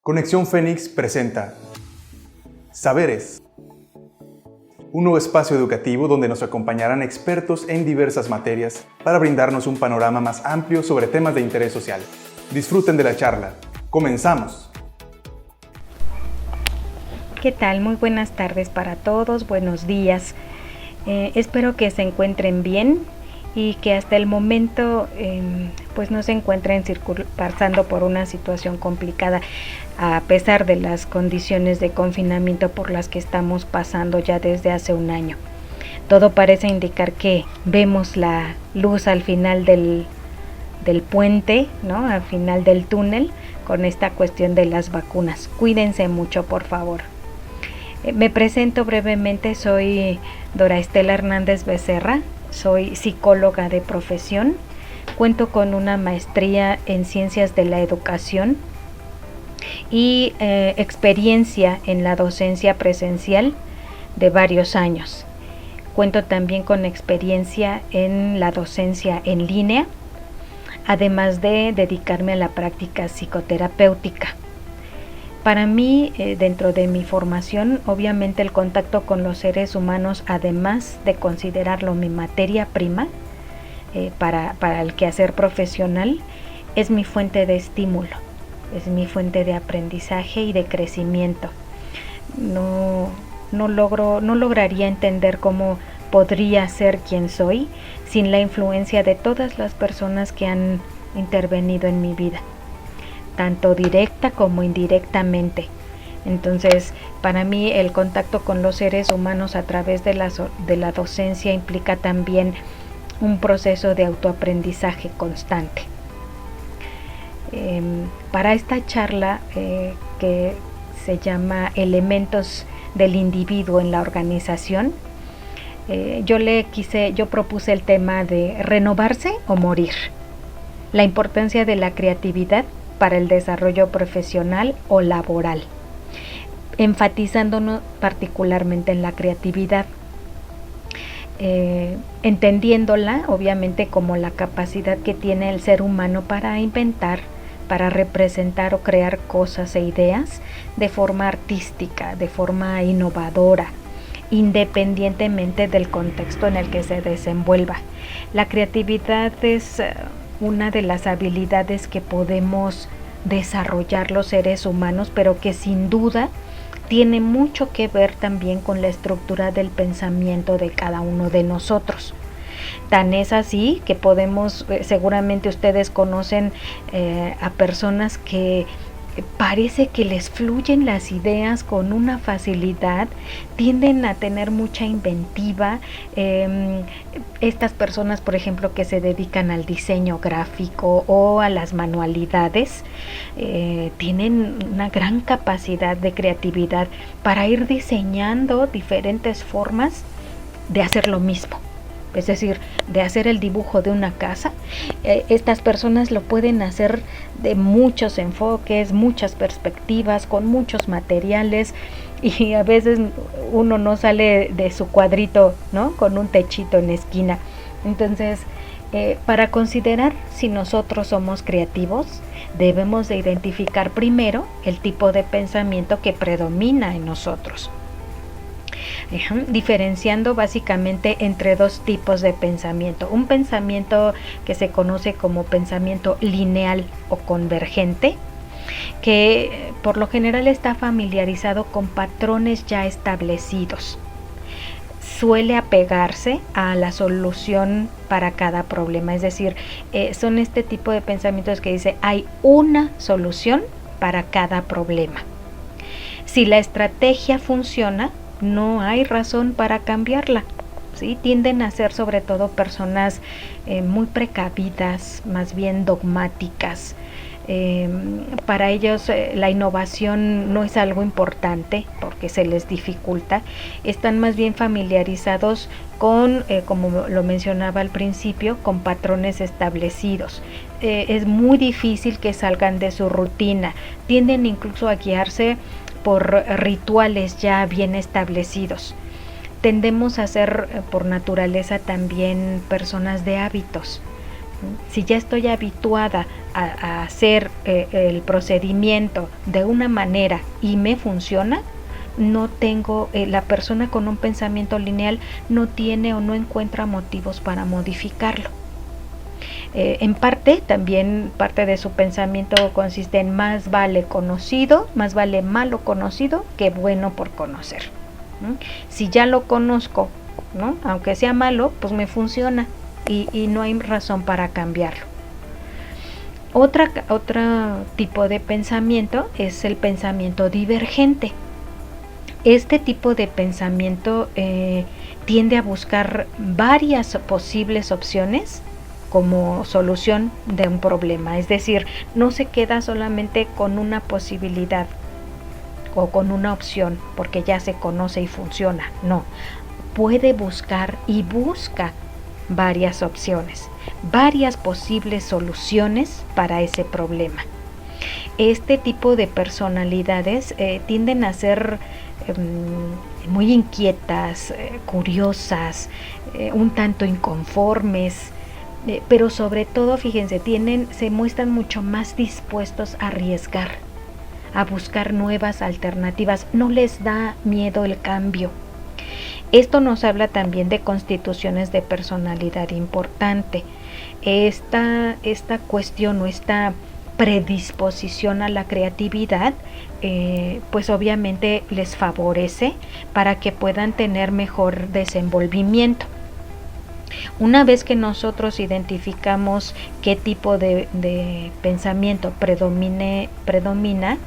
Conexión Fénix presenta Saberes, un nuevo espacio educativo donde nos acompañarán expertos en diversas materias para brindarnos un panorama más amplio sobre temas de interés social. Disfruten de la charla. ¡Comenzamos! ¿Qué tal? Muy buenas tardes para todos, buenos días. Espero que se encuentren bien y que hasta el momento pues no se encuentren pasando por una situación complicada a pesar de las condiciones de confinamiento por las que estamos pasando ya desde hace un año. Todo parece indicar que vemos la luz al final del puente, ¿no? Al final del túnel con esta cuestión de las vacunas. Cuídense mucho, por favor. Me presento brevemente, soy Dora Estela Hernández Becerra, soy psicóloga de profesión, cuento con una maestría en Ciencias de la Educación y experiencia en la docencia presencial de varios años. Cuento también con experiencia en la docencia en línea, además de dedicarme a la práctica psicoterapéutica. Para mí, dentro de mi formación, obviamente el contacto con los seres humanos, además de considerarlo mi materia prima para el quehacer profesional, es mi fuente de estímulo, es mi fuente de aprendizaje y de crecimiento. No lograría entender cómo podría ser quien soy sin la influencia de todas las personas que han intervenido en mi vida, tanto directa como indirectamente. Entonces, para mí el contacto con los seres humanos a través de la docencia implica también un proceso de autoaprendizaje constante. Para esta charla que se llama Elementos del individuo en la organización, yo propuse el tema de renovarse o morir, la importancia de la creatividad para el desarrollo profesional o laboral, enfatizándonos particularmente en la creatividad, entendiéndola obviamente como la capacidad que tiene el ser humano para inventar, para representar o crear cosas e ideas de forma artística, de forma innovadora, independientemente del contexto en el que se desenvuelva. La creatividad es una de las habilidades que podemos desarrollar los seres humanos, pero que sin duda tiene mucho que ver también con la estructura del pensamiento de cada uno de nosotros. Tan es así que podemos, seguramente ustedes conocen a personas que parece que les fluyen las ideas con una facilidad, tienden a tener mucha inventiva. Estas personas, por ejemplo, que se dedican al diseño gráfico o a las manualidades, tienen una gran capacidad de creatividad para ir diseñando diferentes formas de hacer lo mismo. Es decir, de hacer el dibujo de una casa. Estas personas lo pueden hacer de muchos enfoques, muchas perspectivas, con muchos materiales, y a veces uno no sale de su cuadrito, ¿no? Con un techito en la esquina. Entonces, para considerar si nosotros somos creativos, debemos de identificar primero el tipo de pensamiento que predomina en nosotros, diferenciando básicamente entre dos tipos de pensamiento. Un pensamiento que se conoce como pensamiento lineal o convergente, que por lo general está familiarizado con patrones ya establecidos. Suele apegarse a la solución para cada problema, es decir, son este tipo de pensamientos que dice hay una solución para cada problema. Si la estrategia funciona, no hay razón para cambiarla, ¿sí? Tienden a ser sobre todo personas muy precavidas, más bien dogmáticas. Para ellos la innovación no es algo importante porque se les dificulta. Están más bien familiarizados con, como lo mencionaba al principio, con patrones establecidos. Es muy difícil que salgan de su rutina. Tienden incluso a guiarse por rituales ya bien establecidos. Tendemos a ser por naturaleza también personas de hábitos. Si ya estoy habituada a hacer el procedimiento de una manera y me funciona, no tengo, la persona con un pensamiento lineal no tiene o no encuentra motivos para modificarlo. En parte, también parte de su pensamiento consiste en más vale conocido, más vale malo conocido que bueno por conocer. Si ya lo conozco, ¿no? Aunque sea malo, pues me funciona y no hay razón para cambiarlo. Otro tipo de pensamiento es el pensamiento divergente. Este tipo de pensamiento tiende a buscar varias posibles opciones como solución de un problema, es decir, no se queda solamente con una posibilidad o con una opción porque ya se conoce y funciona, no, puede buscar y busca varias opciones, varias posibles soluciones para ese problema. Este tipo de personalidades tienden a ser muy inquietas, curiosas, un tanto inconformes, pero sobre todo, fíjense, se muestran mucho más dispuestos a arriesgar, a buscar nuevas alternativas, no les da miedo el cambio. Esto nos habla también de constituciones de personalidad importante. Esta cuestión o esta predisposición a la creatividad, pues obviamente les favorece para que puedan tener mejor desenvolvimiento. Una vez que nosotros identificamos qué tipo de pensamiento predomina,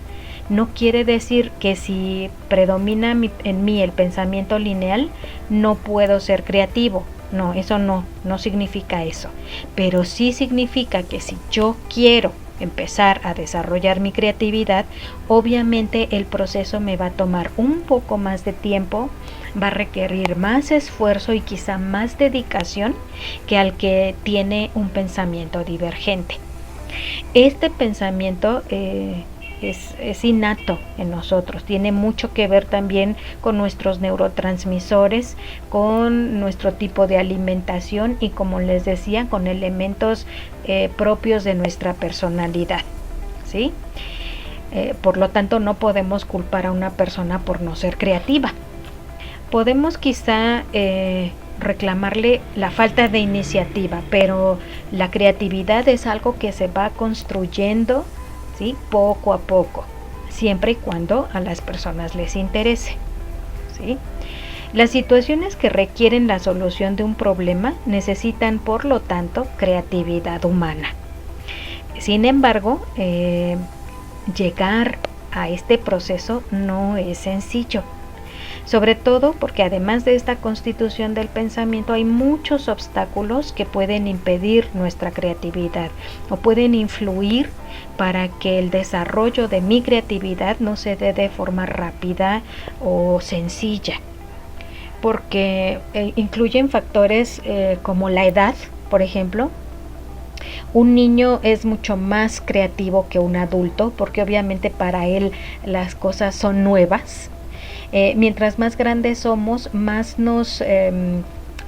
no quiere decir que si predomina en mí el pensamiento lineal, no puedo ser creativo. No, eso no significa eso. Pero sí significa que si yo quiero empezar a desarrollar mi creatividad, obviamente el proceso me va a tomar un poco más de tiempo, va a requerir más esfuerzo y quizá más dedicación que al que tiene un pensamiento divergente. Este pensamiento es innato en nosotros, tiene mucho que ver también con nuestros neurotransmisores, con nuestro tipo de alimentación y, como les decía, con elementos propios de nuestra personalidad, ¿sí? Por lo tanto, no podemos culpar a una persona por no ser creativa. Podemos quizá reclamarle la falta de iniciativa, pero la creatividad es algo que se va construyendo, ¿sí? Poco a poco, siempre y cuando a las personas les interese, ¿sí? Las situaciones que requieren la solución de un problema necesitan, por lo tanto, creatividad humana. Sin embargo, llegar a este proceso no es sencillo, sobre todo porque además de esta constitución del pensamiento hay muchos obstáculos que pueden impedir nuestra creatividad o pueden influir para que el desarrollo de mi creatividad no se dé de forma rápida o sencilla, porque incluyen factores como la edad, por ejemplo. Un niño es mucho más creativo que un adulto porque obviamente para él las cosas son nuevas. Mientras más grandes somos, más nos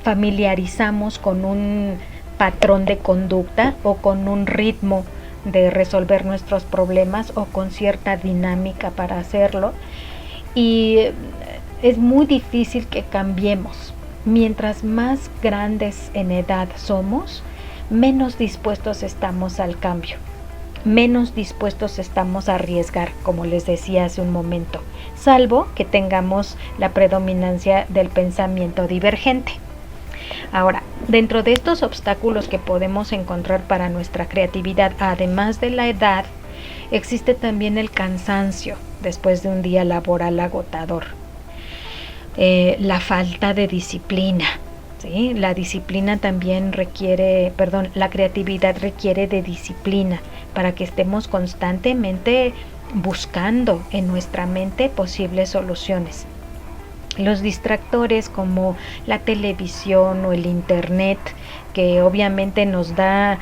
familiarizamos con un patrón de conducta o con un ritmo de resolver nuestros problemas o con cierta dinámica para hacerlo, y es muy difícil que cambiemos. Mientras más grandes en edad somos, menos dispuestos estamos al cambio, menos dispuestos estamos a arriesgar, como les decía hace un momento, salvo que tengamos la predominancia del pensamiento divergente. Ahora, dentro de estos obstáculos que podemos encontrar para nuestra creatividad, además de la edad, existe también el cansancio después de un día laboral agotador, la falta de disciplina. ¿Sí? La disciplina también la creatividad requiere de disciplina para que estemos constantemente buscando en nuestra mente posibles soluciones. Los distractores como la televisión o el internet, que obviamente nos da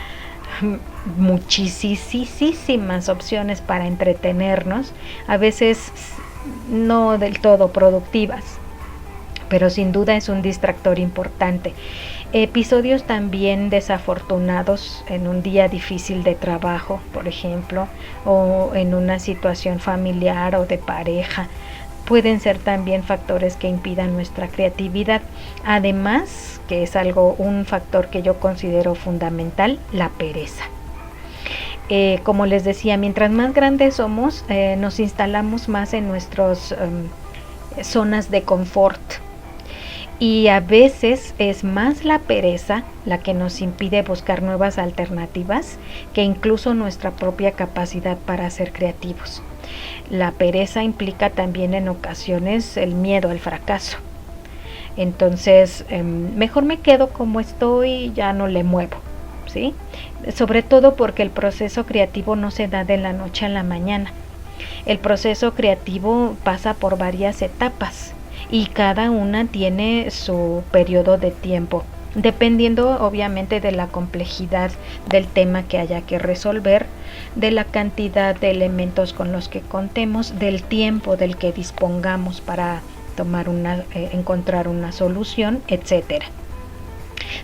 muchísimas opciones para entretenernos, a veces no del todo productivas, pero sin duda es un distractor importante. Episodios también desafortunados en un día difícil de trabajo, por ejemplo, o en una situación familiar o de pareja, pueden ser también factores que impidan nuestra creatividad. Además, que es un factor que yo considero fundamental, la pereza. Como les decía, mientras más grandes somos, nos instalamos más en nuestras zonas de confort. Y a veces es más la pereza la que nos impide buscar nuevas alternativas que incluso nuestra propia capacidad para ser creativos. La pereza implica también en ocasiones el miedo al fracaso. Entonces, mejor me quedo como estoy y ya no le muevo, ¿sí? Sobre todo porque el proceso creativo no se da de la noche a la mañana. El proceso creativo pasa por varias etapas y cada una tiene su periodo de tiempo, dependiendo obviamente de la complejidad del tema que haya que resolver, de la cantidad de elementos con los que contemos, del tiempo del que dispongamos para encontrar una solución, etcétera.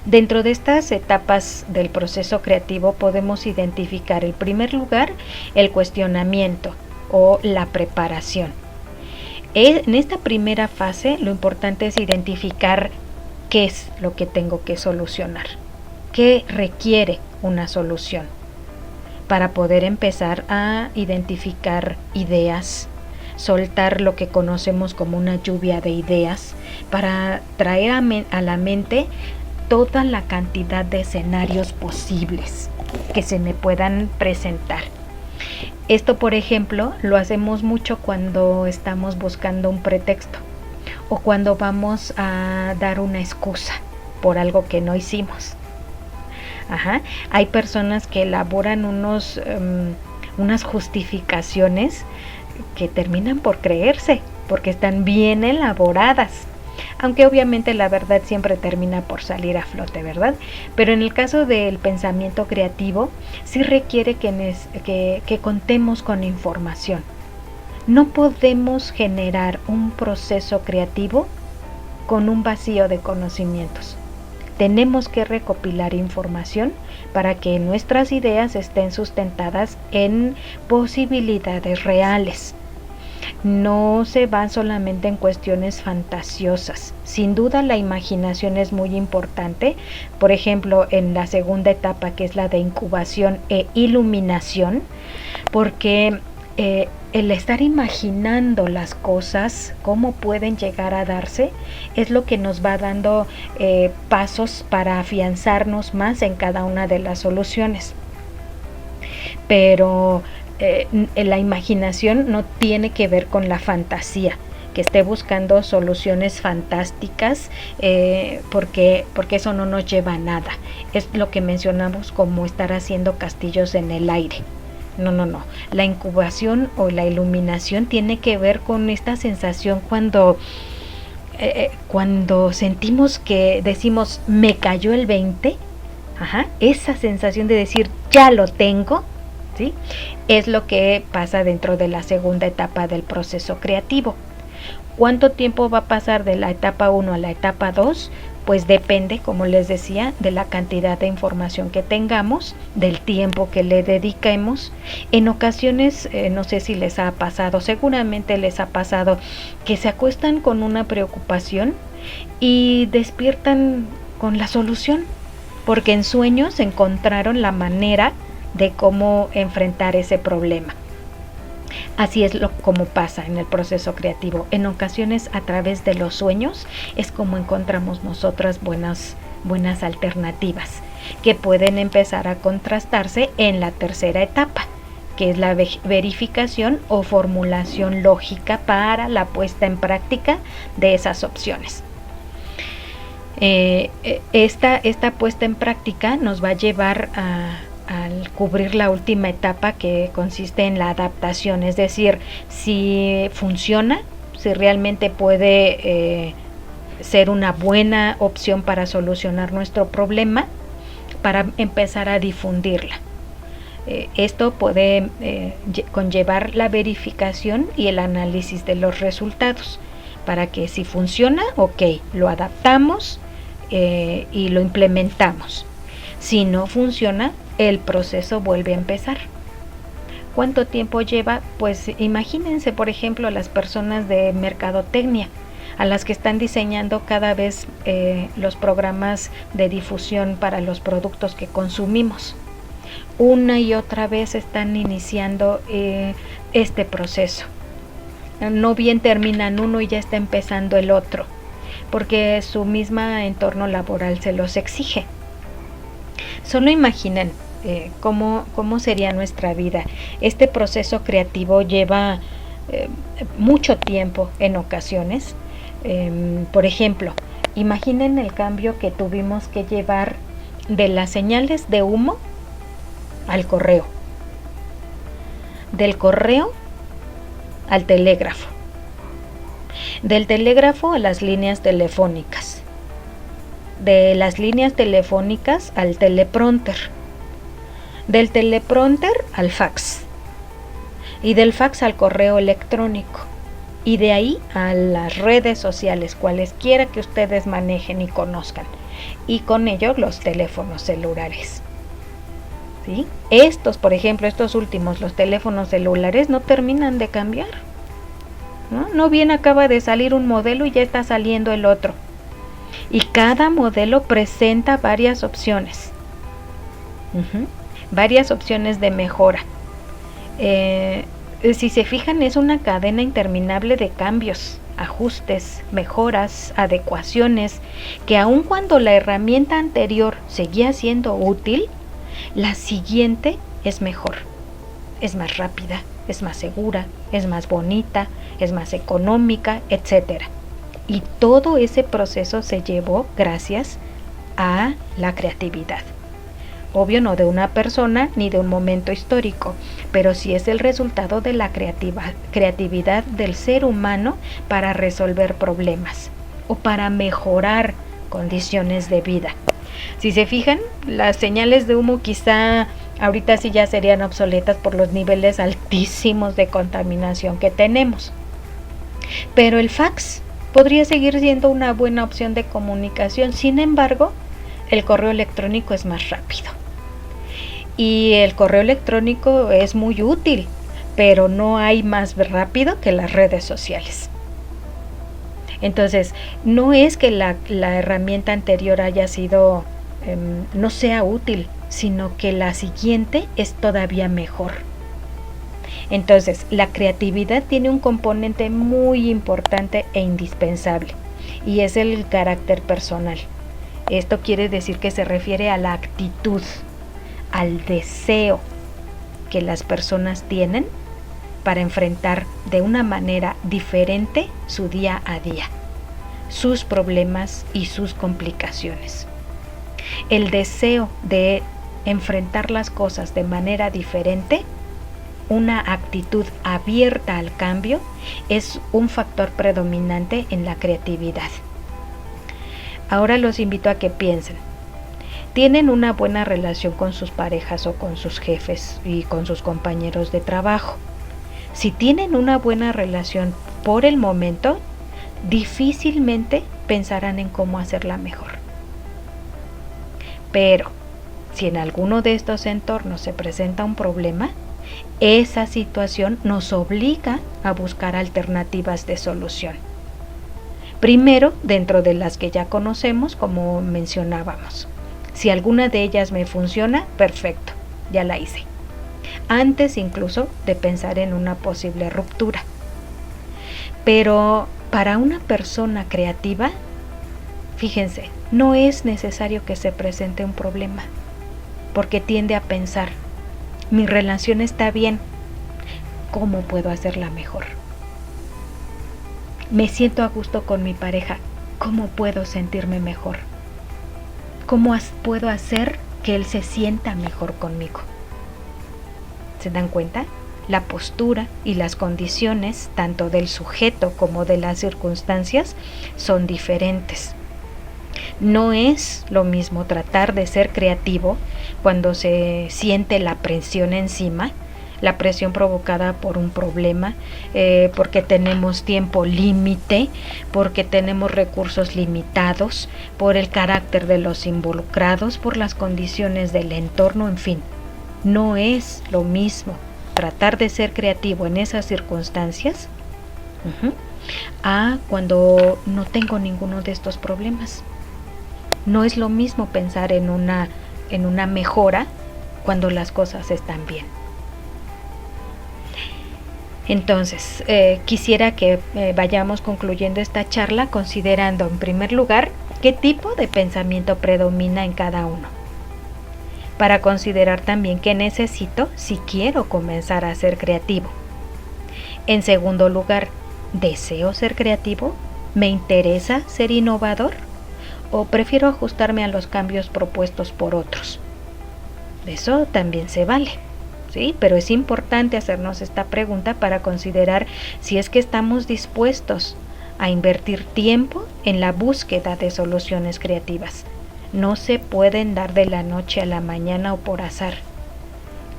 Dentro de estas etapas del proceso creativo podemos identificar, en primer lugar, el cuestionamiento o la preparación. En esta primera fase, lo importante es identificar qué es lo que tengo que solucionar, qué requiere una solución, para poder empezar a identificar ideas, soltar lo que conocemos como una lluvia de ideas, para traer a la mente toda la cantidad de escenarios posibles que se me puedan presentar. Esto, por ejemplo, lo hacemos mucho cuando estamos buscando un pretexto o cuando vamos a dar una excusa por algo que no hicimos. Hay personas que elaboran unas justificaciones que terminan por creerse, porque están bien elaboradas. Aunque obviamente la verdad siempre termina por salir a flote, ¿verdad? Pero en el caso del pensamiento creativo, sí requiere que contemos con información. No podemos generar un proceso creativo con un vacío de conocimientos. Tenemos que recopilar información para que nuestras ideas estén sustentadas en posibilidades reales. No se va solamente en cuestiones fantasiosas. Sin duda la imaginación es muy importante. Por ejemplo, en la segunda etapa, que es la de incubación e iluminación, porque el estar imaginando las cosas, cómo pueden llegar a darse, es lo que nos va dando pasos para afianzarnos más en cada una de las soluciones. Pero la imaginación no tiene que ver con la fantasía, que esté buscando soluciones fantásticas, porque eso no nos lleva a nada. Es lo que mencionamos como estar haciendo castillos en el aire. No. La incubación o la iluminación tiene que ver con esta sensación cuando sentimos que decimos, me cayó el 20, esa sensación de decir, ya lo tengo, ¿sí? Es lo que pasa dentro de la segunda etapa del proceso creativo. ¿Cuánto tiempo va a pasar de la etapa 1 a la etapa 2? Pues depende, como les decía, de la cantidad de información que tengamos, del tiempo que le dediquemos. En ocasiones, no sé si les ha pasado, seguramente les ha pasado que se acuestan con una preocupación y despiertan con la solución, porque en sueños encontraron la manera de cómo enfrentar ese problema. Así es como pasa en el proceso creativo. En ocasiones, a través de los sueños, es como encontramos nosotras buenas alternativas que pueden empezar a contrastarse en la tercera etapa, que es la verificación o formulación lógica para la puesta en práctica de esas opciones. Esta puesta en práctica nos va a llevar al cubrir la última etapa, que consiste en la adaptación, es decir, si funciona, si realmente puede ser una buena opción para solucionar nuestro problema, para empezar a difundirla. Esto puede conllevar la verificación y el análisis de los resultados, para que si funciona, ok, lo adaptamos, y lo implementamos. Si no funciona, el proceso vuelve a empezar. ¿Cuánto tiempo lleva? Pues imagínense, por ejemplo, las personas de mercadotecnia, a las que están diseñando cada vez los programas de difusión para los productos que consumimos. Una y otra vez están iniciando este proceso. No bien terminan uno y ya está empezando el otro, porque su misma entorno laboral se los exige. Solo imaginen cómo sería nuestra vida. Este proceso creativo lleva mucho tiempo en ocasiones. Por ejemplo, imaginen el cambio que tuvimos que llevar de las señales de humo al correo, del correo al telégrafo, del telégrafo a las líneas telefónicas, de las líneas telefónicas al teleprompter, del teleprompter al fax, y del fax al correo electrónico, y de ahí a las redes sociales, cualesquiera que ustedes manejen y conozcan, y con ello los teléfonos celulares. ¿Sí? Estos, por ejemplo, estos últimos, los teléfonos celulares, no terminan de cambiar. No bien acaba de salir un modelo y ya está saliendo el otro. Y cada modelo presenta varias opciones. Varias opciones de mejora. Si se fijan, es una cadena interminable de cambios, ajustes, mejoras, adecuaciones, que aun cuando la herramienta anterior seguía siendo útil, la siguiente es mejor, es más rápida, es más segura, es más bonita, es más económica, etc. Y todo ese proceso se llevó gracias a la creatividad. Obvio, no de una persona ni de un momento histórico, pero sí es el resultado de la creatividad del ser humano para resolver problemas o para mejorar condiciones de vida. Si se fijan, las señales de humo quizá ahorita sí ya serían obsoletas por los niveles altísimos de contaminación que tenemos. Pero el fax podría seguir siendo una buena opción de comunicación. Sin embargo, el correo electrónico es más rápido. Y el correo electrónico es muy útil, pero no hay más rápido que las redes sociales. Entonces, no es que la herramienta anterior haya sido, no sea útil, sino que la siguiente es todavía mejor. Entonces, la creatividad tiene un componente muy importante e indispensable, y es el carácter personal. Esto quiere decir que se refiere a la actitud, al deseo que las personas tienen para enfrentar de una manera diferente su día a día, sus problemas y sus complicaciones. El deseo de enfrentar las cosas de manera diferente, una actitud abierta al cambio, es un factor predominante en la creatividad. Ahora los invito a que piensen. ¿Tienen una buena relación con sus parejas o con sus jefes y con sus compañeros de trabajo? Si tienen una buena relación por el momento, difícilmente pensarán en cómo hacerla mejor. Pero si en alguno de estos entornos se presenta un problema, esa situación nos obliga a buscar alternativas de solución. Primero, dentro de las que ya conocemos, como mencionábamos. Si alguna de ellas me funciona, perfecto, ya la hice. Antes incluso de pensar en una posible ruptura. Pero para una persona creativa, fíjense, no es necesario que se presente un problema, porque tiende a pensar, mi relación está bien, ¿cómo puedo hacerla mejor? Me siento a gusto con mi pareja, ¿cómo puedo sentirme mejor? ¿Cómo puedo hacer que él se sienta mejor conmigo? ¿Se dan cuenta? La postura y las condiciones, tanto del sujeto como de las circunstancias, son diferentes. No es lo mismo tratar de ser creativo cuando se siente la presión encima la presión provocada por un problema, porque tenemos tiempo límite, porque tenemos recursos limitados, por el carácter de los involucrados, por las condiciones del entorno, en fin. No es lo mismo tratar de ser creativo en esas circunstancias a cuando no tengo ninguno de estos problemas. No es lo mismo pensar en una mejora cuando las cosas están bien. Entonces, quisiera que vayamos concluyendo esta charla considerando, en primer lugar, qué tipo de pensamiento predomina en cada uno, para considerar también qué necesito si quiero comenzar a ser creativo. En segundo lugar, ¿deseo ser creativo? ¿Me interesa ser innovador? ¿O prefiero ajustarme a los cambios propuestos por otros? Eso también se vale, ¿sí? Pero es importante hacernos esta pregunta para considerar si es que estamos dispuestos a invertir tiempo en la búsqueda de soluciones creativas. No se pueden dar de la noche a la mañana o por azar.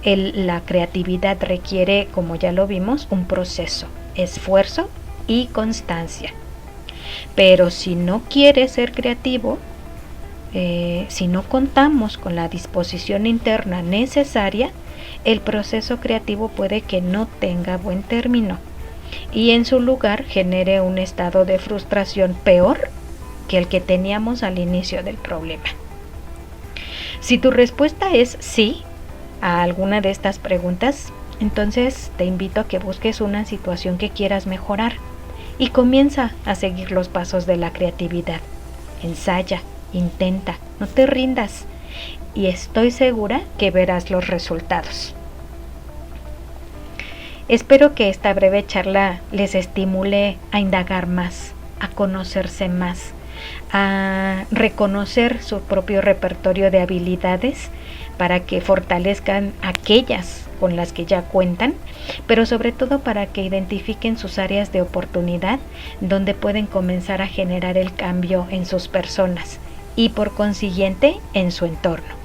La creatividad requiere, como ya lo vimos, un proceso, esfuerzo y constancia. Pero si no quieres ser creativo, si no contamos con la disposición interna necesaria, el proceso creativo puede que no tenga buen término y en su lugar genere un estado de frustración peor que el que teníamos al inicio del problema. Si tu respuesta es sí a alguna de estas preguntas, entonces te invito a que busques una situación que quieras mejorar y comienza a seguir los pasos de la creatividad. Ensaya, intenta, no te rindas y estoy segura que verás los resultados. Espero que esta breve charla les estimule a indagar más, a conocerse más, a reconocer su propio repertorio de habilidades para que fortalezcan aquellas con las que ya cuentan, pero sobre todo para que identifiquen sus áreas de oportunidad donde pueden comenzar a generar el cambio en sus personas y por consiguiente en su entorno.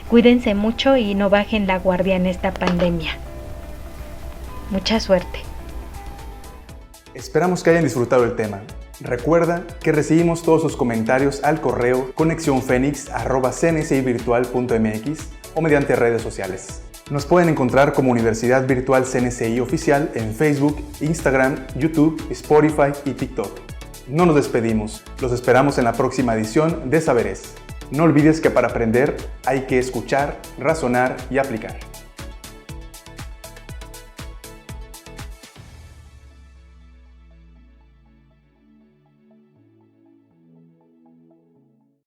Cuídense mucho y no bajen la guardia en esta pandemia. Mucha suerte. Esperamos que hayan disfrutado el tema. Recuerda que recibimos todos sus comentarios al correo conexionfenix@cnsivirtual.mx o mediante redes sociales. Nos pueden encontrar como Universidad Virtual CNCI Oficial en Facebook, Instagram, YouTube, Spotify y TikTok. No nos despedimos, los esperamos en la próxima edición de Saberes. No olvides que para aprender hay que escuchar, razonar y aplicar.